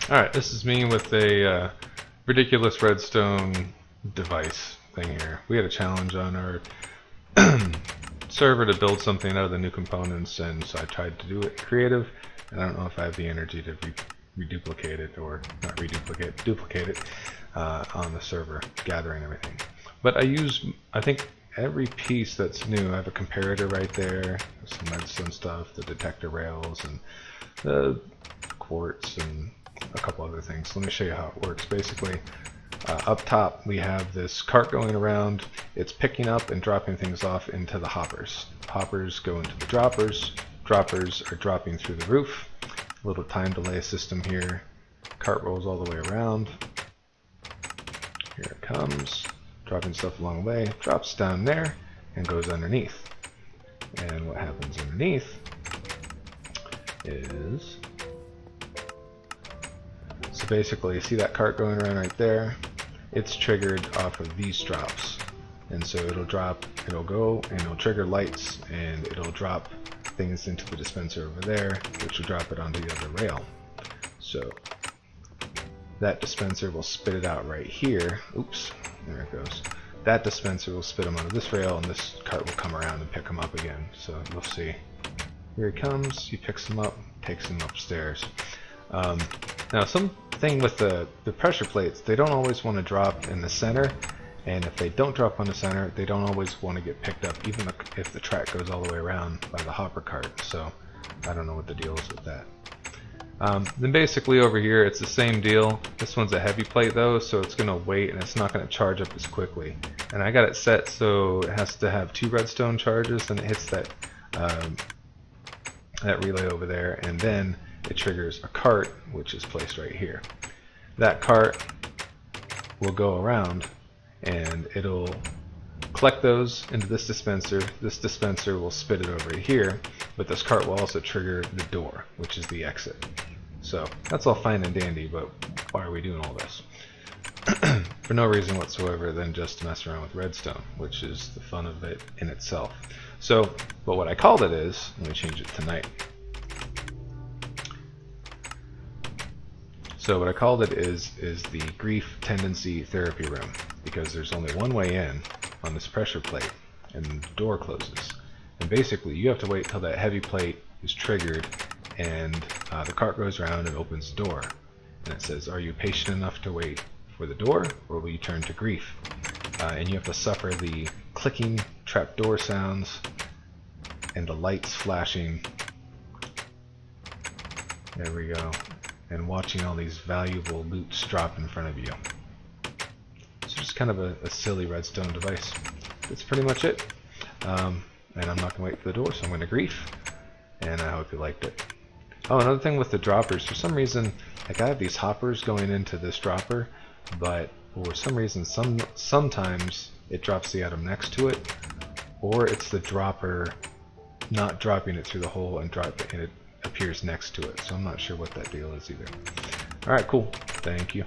Alright, this is me with a ridiculous redstone device thing here. We had a challenge on our server to build something out of the new components, and so I tried to do it creative, and I don't know if I have the energy to reduplicate it, or not reduplicate, duplicate it on the server, gathering everything. But I think every piece that's new. I have a comparator right there, some redstone stuff, the detector rails, and the quartz, and a couple other things. Let me show you how it works. Basically, up top we have this cart going around. It's picking up and dropping things off into the hoppers. Hoppers go into the droppers. Droppers are dropping through the roof. A little time delay system here. Cart rolls all the way around. Here it comes, dropping stuff along the way, drops down there and goes underneath. And what happens underneath is, so basically, you see that cart going around right there? It's triggered off of these drops. And so it'll drop, it'll go, and it'll trigger lights, and it'll drop things into the dispenser over there, which will drop it onto the other rail. So that dispenser will spit it out right here. Oops, there it goes. That dispenser will spit them onto this rail, and this cart will come around and pick them up again. So you'll see. Here he comes, he picks them up, takes them upstairs. Now something with the pressure plates, they don't always want to drop in the center, and if they don't drop on the center, they don't always want to get picked up, even if the track goes all the way around by the hopper cart. So I don't know what the deal is with that. Then basically over here it's the same deal. This one's a heavy plate though, so it's going to wait and it's not going to charge up as quickly. And I got it set so it has to have 2 redstone charges, and it hits that that relay over there, and then it triggers a cart, which is placed right here. That cart will go around and it'll collect those into this dispenser. This dispenser will spit it over here, but this cart will also trigger the door, which is the exit. So that's all fine and dandy, but why are we doing all this? For no reason whatsoever than just to mess around with redstone, which is the fun of it in itself. So, but what I called it is, let me change it to night. So what I called it is the grief tendency therapy room, because there's only one way in on this pressure plate, and the door closes. And basically you have to wait till that heavy plate is triggered, and the cart goes around and opens the door. And it says, are you patient enough to wait for the door, or will you turn to grief? And you have to suffer the clicking trapdoor sounds and the lights flashing. There we go. And watching all these valuable loots drop in front of you. So just kind of a silly redstone device. That's pretty much it. And I'm not going to wait for the door, so I'm going to grief. And I hope you liked it. Oh, another thing with the droppers. For some reason, like I have these hoppers going into this dropper, but for some reason, sometimes it drops the item next to it, or it's the dropper not dropping it through the hole and it appears next to it. So I'm not sure what that deal is either. Alright, cool. Thank you.